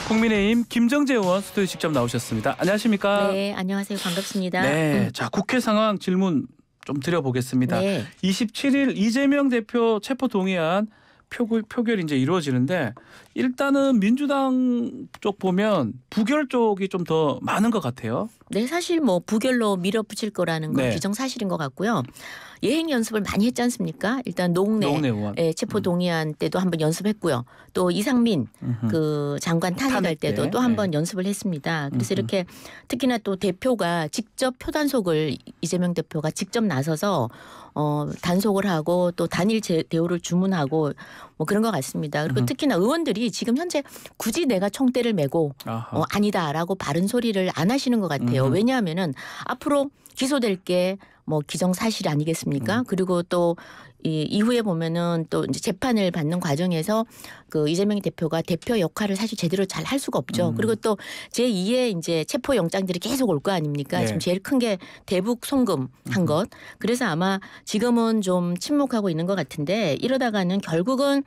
국민의힘 김정재 의원 스튜디오에 직접 나오셨습니다. 안녕하십니까? 네, 안녕하세요. 반갑습니다. 네, 자 국회 상황 질문 좀 드려보겠습니다. 네. 27일 이재명 대표 체포 동의안 표결이 이제 이루어지는데 일단은 민주당 쪽 보면 부결 쪽이 좀 더 많은 것 같아요. 네, 사실 뭐 부결로 밀어붙일 거라는 건 네. 기정사실인 것 같고요. 예행 연습을 많이 했지 않습니까? 일단 노웅래 의원. 체포 동의안 때도 한번 연습했고요. 또 이상민 그 장관 탄핵할 때도 때. 또 한번 연습을 했습니다. 그래서 이렇게 특히나 또 대표가 직접 표단속을 이재명 대표가 직접 나서서 단속을 하고 또 단일 대우를 주문하고 뭐 그런 것 같습니다. 그리고 특히나 의원들이 지금 현재 굳이 내가 총대를 메고 아니다라고 바른 소리를 안 하시는 것 같아요. 왜냐하면은 앞으로 기소될 게 뭐 기정사실 아니겠습니까? 그리고 또 이후에 보면은 또 이제 재판을 받는 과정에서 그 이재명 대표가 대표 역할을 사실 제대로 잘 할 수가 없죠. 그리고 또 제2의 이제 체포 영장들이 계속 올 거 아닙니까? 네. 지금 제일 큰 게 대북 송금한 것. 그래서 아마 지금은 좀 침묵하고 있는 것 같은데 이러다가는 결국은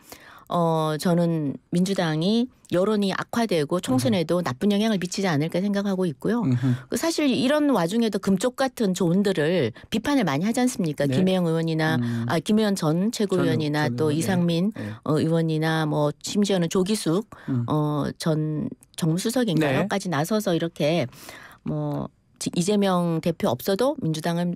저는 민주당이 여론이 악화되고 총선에도 나쁜 영향을 미치지 않을까 생각하고 있고요. 사실 이런 와중에도 금쪽 같은 조언들을 비판을 많이 하지 않습니까? 네. 김혜영 의원이나 김혜연 전 최고위원이나 전 또 의원, 이상민 네. 의원이나 뭐 심지어는 조기숙 전 정무수석인가요? 네. 까지 나서서 이렇게 뭐 이재명 대표 없어도 민주당은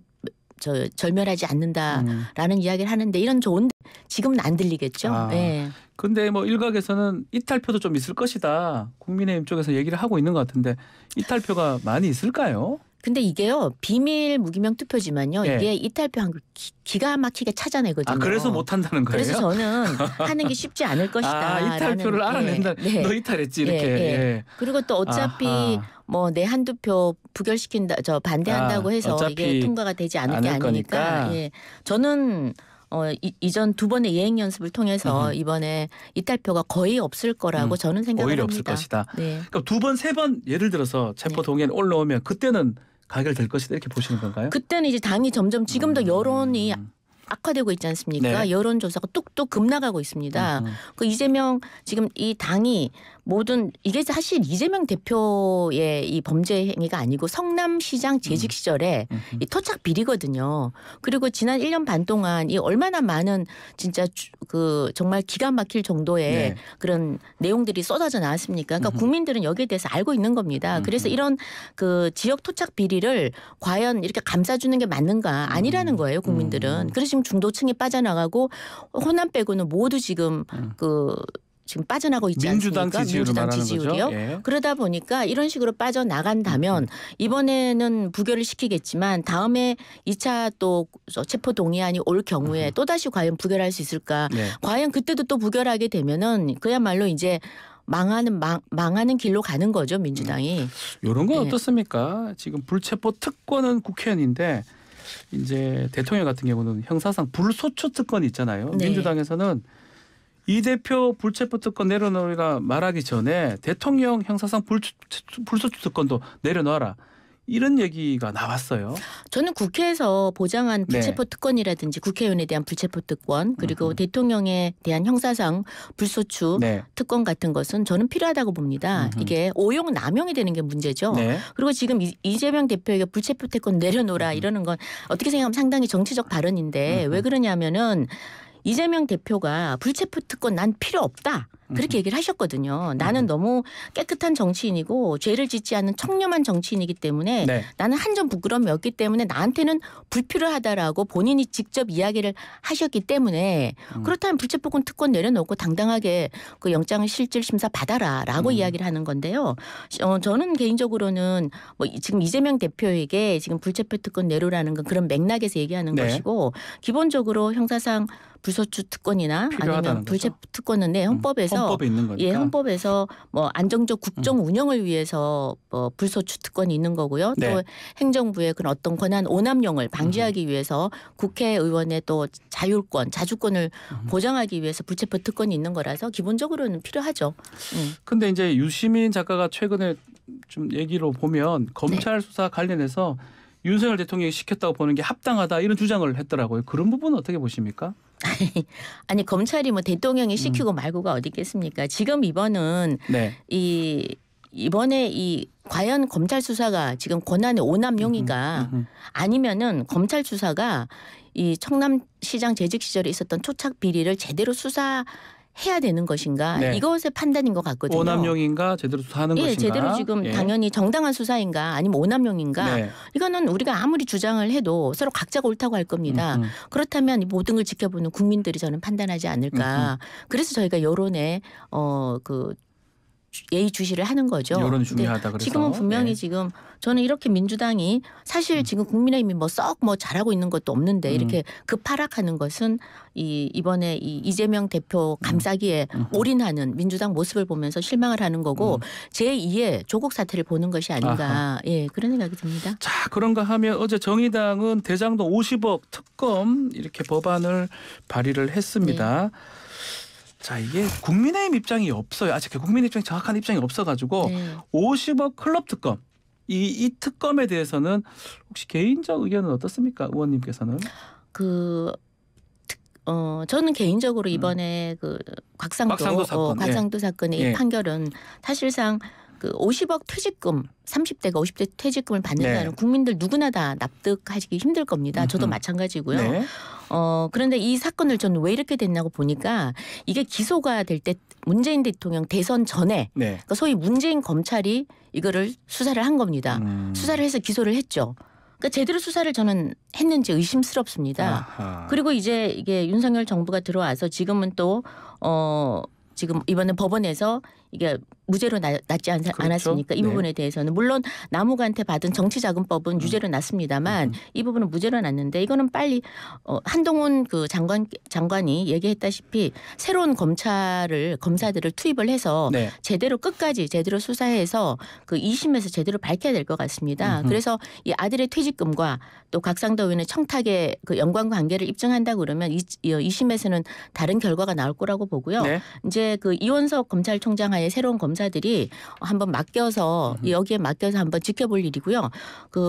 절멸하지 않는다라는 이야기를 하는데 이런 좋은 지금은 안 들리겠죠. 네. 근데 뭐 일각에서는 이탈표도 좀 있을 것이다. 국민의힘 쪽에서 얘기를 하고 있는 것 같은데 이탈표가 많이 있을까요? 근데 이게요 비밀 무기명 투표지만요 예. 이게 이탈표 한 기가 막히게 찾아내거든요. 그래서 못 한다는 거예요? 그래서 저는 하는 게 쉽지 않을 것이다. 이탈표를 알아낸다. 네. 너 이탈했지 이렇게. 예. 그리고 또 어차피 뭐 내 한두 표 부결시킨다, 반대한다고 해서 이게 통과가 되지 않을 게 아니니까. 예. 저는 이전 두 번의 예행 연습을 통해서 이번에 이탈표가 거의 없을 거라고 저는 생각을 오히려 합니다. 없을 것이다. 네. 그러니까 두 번, 세 번 예를 들어서 체포 동의안 올라오면 그때는 가결될 것이다 이렇게 보시는 건가요? 그때는 이제 당이 점점 지금도 여론이 악화되고 있지 않습니까? 네. 여론조사가 뚝뚝 급나가고 있습니다. 그 이재명 지금 이 당이 모든 이게 사실 이재명 대표의 이 범죄 행위가 아니고 성남시장 재직 시절에 이 토착 비리거든요. 그리고 지난 1년 반 동안 이 얼마나 많은 진짜 그 정말 기가 막힐 정도의 그런 내용들이 쏟아져 나왔습니까? 그러니까 국민들은 여기에 대해서 알고 있는 겁니다. 그래서 이런 그 지역 토착 비리를 과연 이렇게 감싸주는 게 맞는가 아니라는 거예요. 국민들은. 그래서 지금 중도층이 빠져나가고 호남 빼고는 모두 지금 지금 빠져나가고 있지 민주당 않습니까? 민주당 지지율이요. 예. 그러다 보니까 이런 식으로 빠져나간다면 이번에는 부결을 시키겠지만 다음에 2차 또 체포 동의안이 올 경우에 또다시 과연 부결할 수 있을까? 네. 과연 그때도 또 부결하게 되면은 그야말로 이제 망하는 길로 가는 거죠, 민주당이. 이런 건 어떻습니까? 지금 불체포 특권은 국회의원인데 이제 대통령 같은 경우는 형사상 불소추 특권이 있잖아요. 네. 민주당에서는 이 대표 불체포 특권 내려놓으라 말하기 전에 대통령 형사상 불소추 특권도 내려놔라. 이런 얘기가 나왔어요. 저는 국회에서 보장한 불체포 특권이라든지 국회의원에 대한 불체포 특권 그리고 대통령에 대한 형사상 불소추 특권 같은 것은 저는 필요하다고 봅니다. 이게 오용 남용이 되는 게 문제죠. 그리고 지금 이재명 대표에게 불체포 특권 내려놓으라 이러는 건 어떻게 생각하면 상당히 정치적 발언인데 왜 그러냐면은 이재명 대표가 불체포 특권 난 필요 없다. 그렇게 얘기를 하셨거든요. 나는 너무 깨끗한 정치인이고 죄를 짓지 않는 청렴한 정치인이기 때문에 나는 한 점 부끄러움이 없기 때문에 나한테는 불필요하다라고 본인이 직접 이야기를 하셨기 때문에 그렇다면 불체포권 특권 내려놓고 당당하게 그 영장 실질 심사 받아라라고 이야기를 하는 건데요. 저는 개인적으로는 뭐 지금 이재명 대표에게 지금 불체포 특권 내려라는 건 그런 맥락에서 얘기하는 것이고 기본적으로 형사상 불소추 특권이나 아니면 불체포 특권은 헌법에서 헌법에 있는 거니까. 헌법에서 뭐 안정적 국정 운영을 위해서 뭐 불소추 특권이 있는 거고요. 또 행정부의 그런 어떤 권한 오남용을 방지하기 위해서 국회의원의 또 자율권, 자주권을 보장하기 위해서 불체포 특권이 있는 거라서 기본적으로는 필요하죠. 근데 이제 유시민 작가가 최근에 좀 얘기로 보면 검찰 수사 관련해서 윤석열 대통령이 시켰다고 보는 게 합당하다 이런 주장을 했더라고요. 그런 부분은 어떻게 보십니까? 아니 검찰이 뭐 대통령이 시키고 말고가 어디 있겠습니까? 지금 이번은 네. 이번에 이 과연 검찰 수사가 지금 권한의 오남용인가 아니면은 검찰 수사가 이 청남시장 재직 시절에 있었던 토착 비리를 제대로 수사해야 되는 것인가 네. 이것의 판단인 것 같거든요. 오남용인가 제대로 수사하는 것인가. 제대로 지금 당연히 정당한 수사인가 아니면 오남용인가 네. 이거는 우리가 아무리 주장을 해도 서로 각자가 옳다고 할 겁니다. 그렇다면 이 모든 걸 지켜보는 국민들이 저는 판단하지 않을까. 그래서 저희가 여론에 예의주시를 하는 거죠. 여론이 중요하다 그래서. 지금은 분명히 지금 저는 이렇게 민주당이 사실 지금 국민의힘이 뭐 썩 뭐 잘하고 있는 것도 없는데 이렇게 급하락하는 것은 이번에 이재명 대표 감싸기에 올인하는 민주당 모습을 보면서 실망을 하는 거고 제2의 조국 사태를 보는 것이 아닌가. 예, 그런 생각이 듭니다. 자, 그런가 하면 어제 정의당은 대장동 50억 특검 이렇게 법안을 발의를 했습니다. 네. 자, 이게 국민의힘 입장이 없어요. 아직 국민의 입장이 정확한 입장이 없어가지고 50억 클럽 특검. 이 특검에 대해서는 혹시 개인적 의견은 어떻습니까, 의원님께서는? 저는 개인적으로 이번에 곽상도 사건의 이 판결은 사실상 50억 퇴직금 30대가 50대 퇴직금을 받는다는 국민들 누구나 다 납득하시기 힘들 겁니다. 저도 마찬가지고요. 네. 그런데 이 사건을 저는 왜 이렇게 됐냐고 보니까 이게 기소가 될 때 문재인 대통령 대선 전에 그러니까 소위 문재인 검찰이 이거를 수사를 한 겁니다. 수사를 해서 기소를 했죠. 그러니까 제대로 수사를 저는 했는지 의심스럽습니다. 아하. 그리고 이제 이게 윤석열 정부가 들어와서 지금은 또 지금 이번에 법원에서 이게 무죄로 났지 않았습니까? 이 부분에 대해서는 물론 남욱한테 받은 정치자금법은 유죄로 났습니다만 이 부분은 무죄로 났는데 이거는 빨리 한동훈 장관이 얘기했다시피 새로운 검사들을 투입을 해서 제대로 끝까지 제대로 수사해서 2심에서 제대로 밝혀야 될 것 같습니다. 그래서 이 아들의 퇴직금과 또 곽상도 의원의 청탁의 연관관계를 입증한다 그러면 2심에서는 다른 결과가 나올 거라고 보고요. 이제 이원석 검찰총장 하에 새로운 검사들이 한번 여기에 맡겨서 한번 지켜볼 일이고요.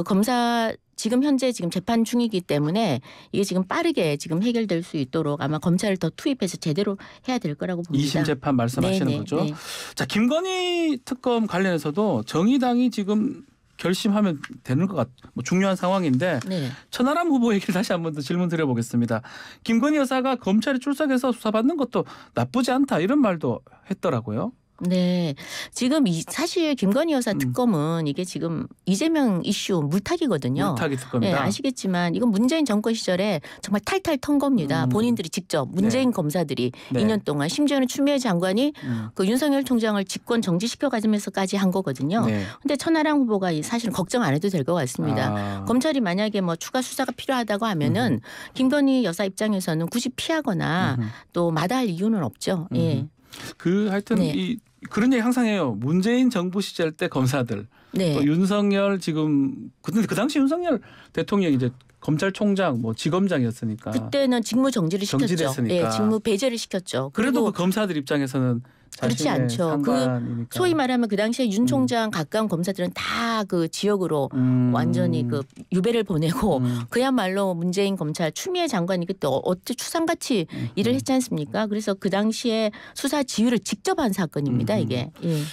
검사 지금 현재 재판 중이기 때문에 이게 지금 빠르게 해결될 수 있도록 아마 검찰을 더 투입해서 제대로 해야 될 거라고 봅니다. 2심 재판 말씀하시는 거죠. 네. 자, 김건희 특검 관련해서도 정의당이 지금 결심하면 되는 것 중요한 상황인데 천하람 후보 얘기를 다시 한번 더 질문 드려보겠습니다. 김건희 여사가 검찰에 출석해서 수사받는 것도 나쁘지 않다 이런 말도 했더라고요. 네. 지금 사실 김건희 여사 특검은 이게 지금 이재명 이슈 물타기거든요. 물타기 특검이다. 네, 아시겠지만 이건 문재인 정권 시절에 정말 탈탈 턴 겁니다. 본인들이 직접 문재인 검사들이 2년 동안 심지어는 추미애 장관이 윤석열 총장을 직권 정지시켜 가면서까지 한 거거든요. 그런데 천하람 후보가 사실은 걱정 안 해도 될 것 같습니다. 검찰이 만약에 뭐 추가 수사가 필요하다고 하면은 김건희 여사 입장에서는 굳이 피하거나 또 마다할 이유는 없죠. 예. 하여튼 그런 얘기 항상 해요. 문재인 정부 시절 때 검사들, 또 윤석열 근데 그 당시 윤석열 대통령이 이제 검찰총장, 지검장이었으니까 그때는 직무 정지를 시켰죠. 정지됐으니까. 직무 배제를 시켰죠. 그래도 그 검사들 입장에서는 그렇지 않죠. 소위 말하면 그 당시에 윤 총장 가까운 검사들은 다 지역으로 완전히 유배를 보내고 그야말로 문재인 검찰 추미애 장관이 그때 어째 추상같이 일을 했지 않습니까? 그래서 그 당시에 수사 지휘를 직접 한 사건입니다. 이게.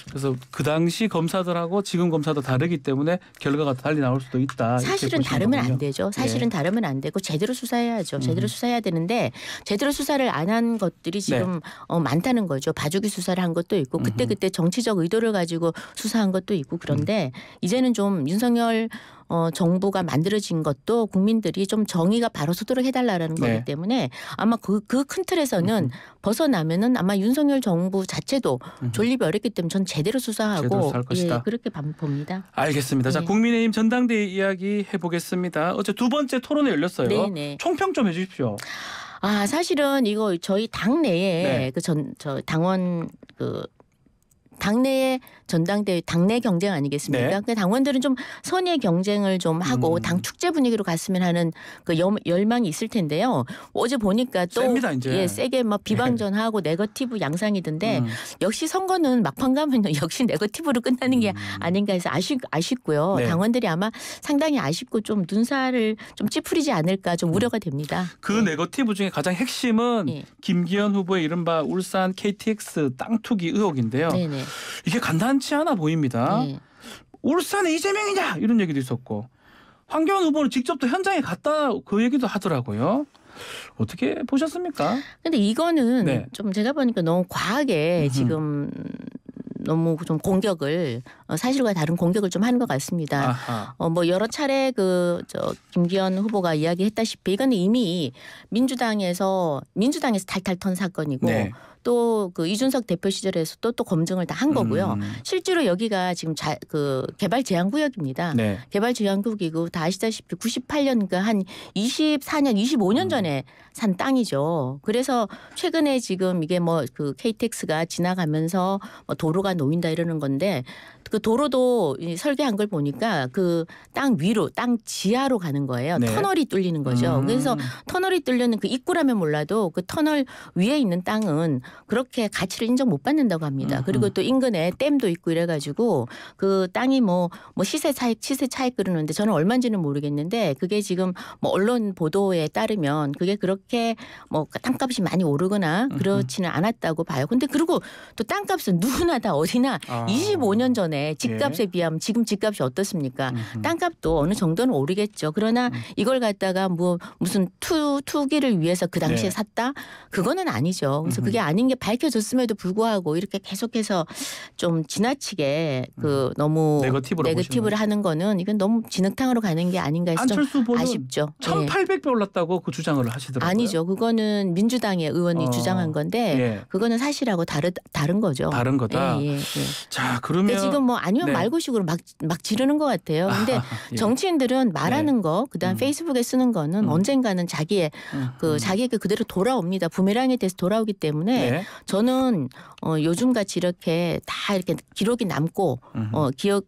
그래서 그 당시 검사들하고 지금 검사도 다르기 때문에 결과가 달리 나올 수도 있다. 사실은 다르면 안 되죠. 사실은 다르면 안 되고 제대로 수사해야죠. 제대로 수사해야 되는데 제대로 수사를 안 한 것들이 지금 많다는 거죠. 봐주기 수사를 한 것도 있고 그때 정치적 의도를 가지고 수사한 것도 있고 그런데 이제는 좀 윤석열 정부가 만들어진 것도 국민들이 좀 정의가 바로 서도록 해달라는 거기 때문에 아마 그 큰 틀에서는 벗어나면은 아마 윤석열 정부 자체도 존립이 어렵기 때문에 전 제대로 수사하고 그렇게 봅니다. 알겠습니다. 자, 국민의힘 전당대회 이야기 해보겠습니다. 어제 두 번째 토론회 열렸어요. 총평 좀 해주십시오. 사실은 이거 저희 당 내에 저 당원 당내의 전당대회 당내 경쟁 아니겠습니까? 네. 그러니까 당원들은 좀 선의의 경쟁을 좀 하고 당 축제 분위기로 갔으면 하는 그 열망이 있을 텐데요. 어제 보니까 또 셉니다, 이제. 예, 세게 막 비방전하고 네거티브 양상이던데 역시 선거는 막판 가면 역시 네거티브로 끝나는 게 아닌가 해서 아쉽고요. 네. 당원들이 아마 상당히 아쉽고 좀 눈살을 좀 찌푸리지 않을까 좀 우려가 됩니다. 그 네거티브 중에 가장 핵심은 김기현 후보의 이른바 울산 KTX 땅 투기 의혹인데요. 네네. 이게 간단치 않아 보입니다. 네. 울산에 이재명이냐 이런 얘기도 있었고 황교안 후보는 직접 또 현장에 갔다 그 얘기도 하더라고요. 어떻게 보셨습니까? 근데 이거는 네. 좀 제가 보니까 너무 과하게 지금 너무 좀 공격을 사실과 다른 공격을 좀 하는 것 같습니다. 뭐 여러 차례 김기현 후보가 이야기했다시피 이건 이미 민주당에서 탈탈 턴 사건이고 네. 또 그 이준석 대표 시절에서 또 검증을 다 한 거고요. 실제로 여기가 지금 그 개발 제한 구역입니다. 네. 개발 제한 구역이고 다 아시다시피 98년 그러니까 한 24년, 25년 전에 산 땅이죠. 그래서 최근에 지금 이게 뭐 그 KTX가 지나가면서 뭐 도로가 놓인다 이러는 건데 그 도로도 설계한 걸 보니까 그 땅 위로, 땅 지하로 가는 거예요. 네. 터널이 뚫리는 거죠. 그래서 터널이 뚫리는 그 입구라면 몰라도 그 터널 위에 있는 땅은 그렇게 가치를 인정 못 받는다고 합니다. 그리고 또 인근에 댐도 있고 이래가지고 그 땅이 뭐 시세 차익 그러는데 저는 얼마인지는 모르겠는데 그게 지금 뭐 언론 보도에 따르면 그게 그렇게 뭐 땅값이 많이 오르거나 그렇지는 않았다고 봐요. 근데 그리고 또 땅값은 누구나 다 어디나 25년 전에 집값에 비하면 지금 집값이 어떻습니까? 땅값도 어느 정도는 오르겠죠. 그러나 이걸 갖다가 뭐 무슨 투기를 위해서 그 당시에 샀다? 그거는 아니죠. 그래서 그게 아닌 게 밝혀졌음에도 불구하고 이렇게 계속해서 좀 지나치게 그 너무 네거티브를 하는 거는 이건 너무 진흙탕으로 가는 게 아닌가 해서 좀 아쉽죠. 1,800배 올랐다고 그 주장을 하시더라고요. 아니죠. 그거는 민주당의 의원이 주장한 건데 그거는 사실하고 다른 거죠. 다른 거다. 자, 그러면 지금 뭐 아니면 말고식으로 막 지르는 것 같아요. 근데 정치인들은 말하는 거, 그다음 페이스북에 쓰는 거는 언젠가는 자기의 자기에게 그대로 돌아옵니다. 부메랑에 대해서 돌아오기 때문에 저는 요즘 같이 이렇게 다 이렇게 기록이 남고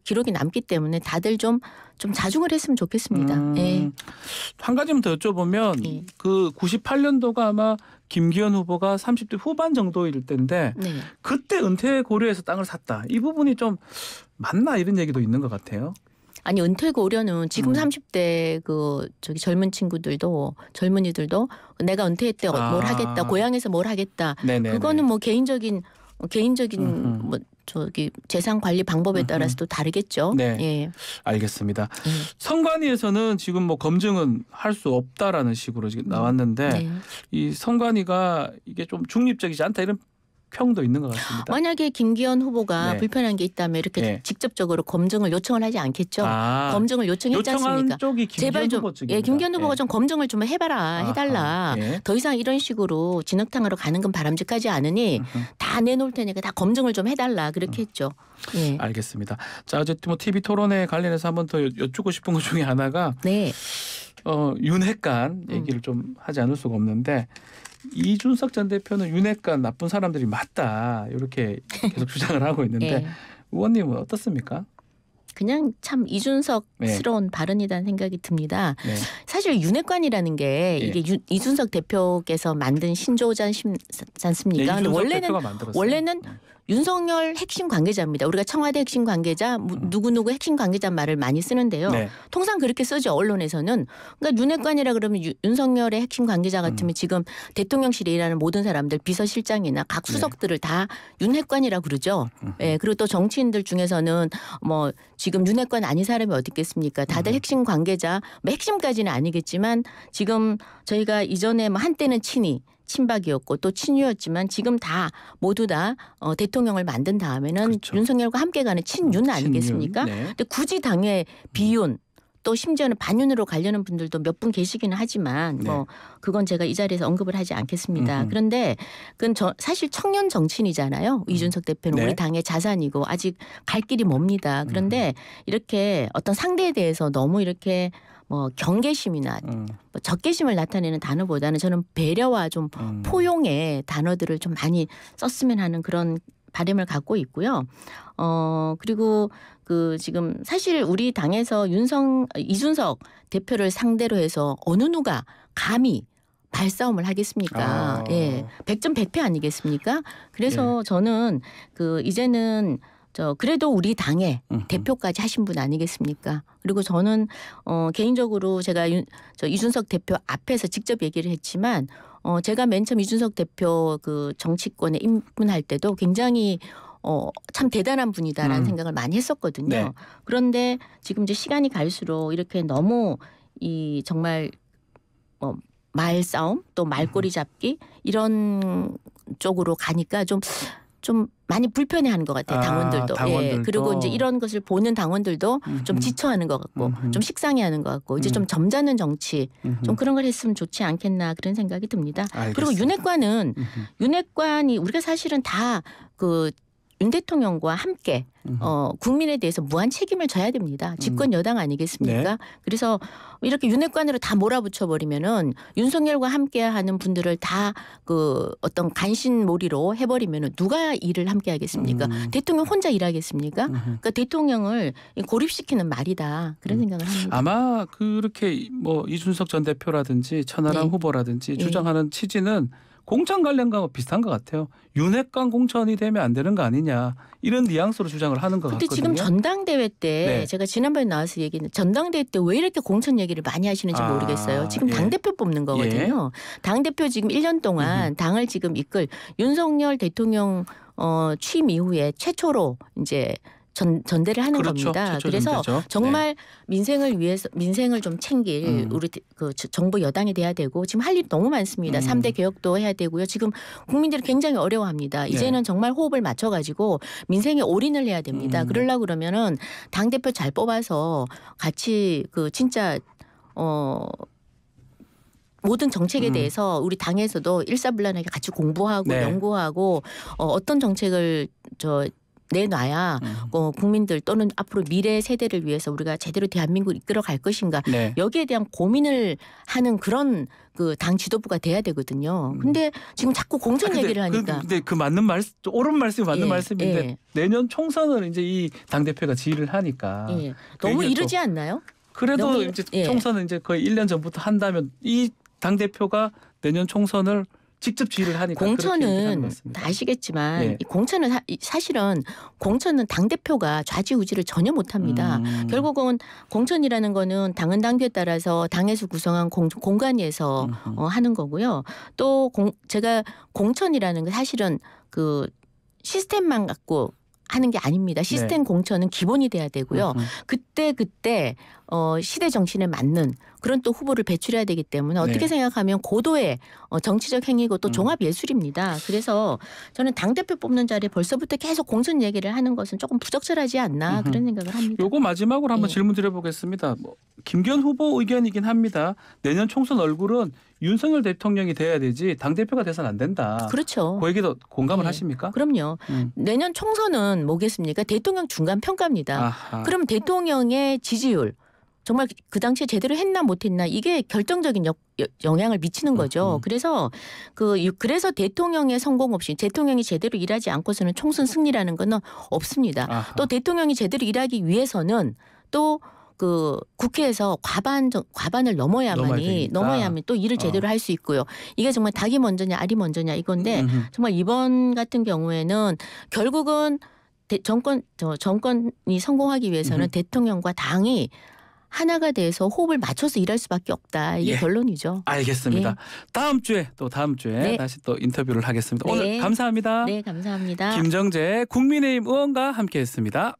기록이 남기 때문에 다들 좀 자중을 했으면 좋겠습니다. 한 가지만 더 여쭤보면 그 98년도가 아마 김기현 후보가 30대 후반 정도일 때인데 그때 은퇴 고려해서 땅을 샀다. 이 부분이 좀 맞나 이런 얘기도 있는 것 같아요. 아니 은퇴 고려는 지금 30대 젊은이들도 내가 은퇴 때 뭘 하겠다, 고향에서 뭘 하겠다. 그거는 뭐 개인적인 뭐 재산 관리 방법에 따라서도 다르겠죠. 네, 알겠습니다. 선관위에서는 지금 뭐 검증은 할 수 없다라는 식으로 지금 나왔는데 이 선관위가 이게 좀 중립적이지 않다 이런 평도 있는 것 같습니다. 만약에 김기현 후보가 불편한 게 있다면 이렇게 직접적으로 검증을 요청을 하지 않겠죠. 검증을 요청했지 않습니까? 쪽이 김기현 후보 측입니다. 김기현 후보가 좀 검증을 좀 해달라. 더 이상 이런 식으로 진흙탕으로 가는 건 바람직하지 않으니 다 내놓을 테니까 다 검증을 좀 해달라 그렇게 했죠. 알겠습니다. 자, 어제 뭐 TV 토론회 관련해서 한번 더 여쭙고 싶은 것 중에 하나가 윤핵관 얘기를 좀 하지 않을 수가 없는데 이준석 전 대표는 윤핵관 나쁜 사람들이 맞다 이렇게 계속 주장을 하고 있는데 의원님은 어떻습니까? 그냥 참 이준석스러운 발언이라는 생각이 듭니다. 사실 윤핵관이라는 게 이게 이준석 대표께서 만든 신조어지 않습니까? 근데 원래는 윤석열 핵심 관계자입니다. 우리가 청와대 핵심 관계자, 누구누구 핵심 관계자 말을 많이 쓰는데요. 통상 그렇게 쓰죠. 언론에서는. 그러니까 윤핵관이라 그러면 윤석열의 핵심 관계자 같으면 지금 대통령실에 일하는 모든 사람들 비서실장이나 각 수석들을 다 윤핵관이라고 그러죠. 그리고 또 정치인들 중에서는 뭐 지금 윤핵관 아닌 사람이 어디 있겠습니까? 다들 핵심 관계자, 뭐 핵심까지는 아니겠지만 지금 저희가 이전에 뭐 한때는 친박이었고 또 친유였지만 지금 다 모두 다 대통령을 만든 다음에는 윤석열과 함께 가는 친윤 아니겠습니까? 근데 굳이 당의 비윤 또 심지어는 반윤으로 가려는 분들도 몇 분 계시기는 하지만 뭐 그건 제가 이 자리에서 언급을 하지 않겠습니다. 그런데 그건 사실 청년 정치인이잖아요. 이준석 대표는 우리 당의 자산이고 아직 갈 길이 멉니다. 그런데 이렇게 어떤 상대에 대해서 너무 이렇게 뭐 경계심이나 뭐 적개심을 나타내는 단어보다는 저는 배려와 좀 포용의 단어들을 좀 많이 썼으면 하는 그런 바람을 갖고 있고요. 그리고 그 지금 사실 우리 당에서 이준석 대표를 상대로 해서 어느 누가 감히 발싸움을 하겠습니까? 예. 100점 100패 아니겠습니까? 그래서 저는 그 이제는 그래도 우리 당의 대표까지 하신 분 아니겠습니까? 그리고 저는 개인적으로 제가 이준석 대표 앞에서 직접 얘기를 했지만 제가 맨 처음 이준석 대표 그 정치권에 입문할 때도 굉장히 참 대단한 분이다라는 생각을 많이 했었거든요. 네. 그런데 지금 이제 시간이 갈수록 이렇게 너무 이 정말 말싸움 또 말꼬리 잡기 이런 쪽으로 가니까 좀 많이 불편해하는 것 같아요. 당원들도. 당원들도. 예. 그리고 이제 이런 것을 보는 당원들도 좀 지쳐하는 것 같고 좀 식상해하는 것 같고 이제 좀 점잖은 정치 좀 그런 걸 했으면 좋지 않겠나 그런 생각이 듭니다. 알겠습니다. 그리고 윤핵관이 우리가 사실은 다 그 윤 대통령과 함께 국민에 대해서 무한 책임을 져야 됩니다. 집권 여당 아니겠습니까? 네. 그래서 이렇게 윤핵관으로 다 몰아붙여 버리면은 윤석열과 함께하는 분들을 다 그 어떤 간신몰이로 해버리면은 누가 일을 함께하겠습니까? 대통령 혼자 일하겠습니까? 그러니까 대통령을 고립시키는 말이다 그런 생각을 합니다. 아마 그렇게 뭐 이준석 전 대표라든지 천하람 후보라든지 주장하는 취지는 공천 관련과 비슷한 것 같아요. 윤핵관 공천이 되면 안 되는 거 아니냐 이런 뉘앙스로 주장을 하는 것 같거든요. 근데 지금 전당대회 때 제가 지난번에 나와서 얘기는 전당대회 때 왜 이렇게 공천 얘기를 많이 하시는지 모르겠어요. 지금 당대표 뽑는 거거든요. 당대표 지금 1년 동안 당을 지금 이끌 윤석열 대통령 취임 이후에 최초로 이제 전대를 하는 겁니다. 그래서 전대죠. 정말 민생을 위해서 민생을 좀 챙길 우리 그 정부 여당이 돼야 되고 지금 할 일 너무 많습니다. 3대 개혁도 해야 되고요. 지금 국민들이 굉장히 어려워합니다. 이제는 정말 호흡을 맞춰가지고 민생에 올인을 해야 됩니다. 그러려고 그러면은 당 대표 잘 뽑아서 같이 그 진짜 모든 정책에 대해서 우리 당에서도 일사불란하게 같이 공부하고 연구하고 어떤 정책을 내놔야 국민들 또는 앞으로 미래 세대를 위해서 우리가 제대로 대한민국을 이끌어 갈 것인가 여기에 대한 고민을 하는 그런 그 당 지도부가 돼야 되거든요. 근데 지금 자꾸 공천 얘기를 하니까. 근데 그 맞는 말씀, 옳은 말씀이 맞는 말씀인데 내년 총선을 이제 이 당 대표가 지휘를 하니까 너무 이르지 않나요? 그래도 이제 총선은 이제 거의 1년 전부터 한다면 이 당 대표가 내년 총선을 직접 지휘를 하니까 공천은 다 아시겠지만 이 공천은 사실은 공천은 당대표가 좌지우지를 전혀 못합니다. 결국은 공천이라는 거는 당은 당규에 따라서 당에서 구성한 공간에서 하는 거고요. 또 제가 공천이라는 게 사실은 그 시스템만 갖고 하는 게 아닙니다. 시스템 공천은 기본이 돼야 되고요. 그때 시대 정신에 맞는 그런 또 후보를 배출해야 되기 때문에 어떻게 생각하면 고도의 정치적 행위고 또 종합 예술입니다. 그래서 저는 당대표 뽑는 자리에 벌써부터 계속 공천 얘기를 하는 것은 조금 부적절하지 않나 그런 생각을 합니다. 요거 마지막으로 한번 질문 드려보겠습니다. 김기현 후보 의견이긴 합니다. 내년 총선 얼굴은 윤석열 대통령이 돼야 되지 당대표가 돼서는 안 된다. 그렇죠. 그 얘기도 공감을 하십니까? 그럼요. 내년 총선은 뭐겠습니까? 대통령 중간 평가입니다. 그럼 대통령의 지지율 정말 그 당시에 제대로 했나 못했나 이게 결정적인 영향을 미치는 거죠. 그래서 그래서 대통령의 성공 없이 대통령이 제대로 일하지 않고서는 총선 승리라는 건 없습니다. 또 대통령이 제대로 일하기 위해서는 또 그 국회에서 과반을 넘어야 하면 또 일을 제대로 할 수 있고요. 이게 정말 닭이 먼저냐 알이 먼저냐 이건데 정말 이번 같은 경우에는 결국은 정권이 성공하기 위해서는 대통령과 당이 하나가 돼서 호흡을 맞춰서 일할 수밖에 없다. 이게 결론이죠. 알겠습니다. 다음 주에 다시 또 인터뷰를 하겠습니다. 오늘 감사합니다. 네, 감사합니다. 김정재 국민의힘 의원과 함께했습니다.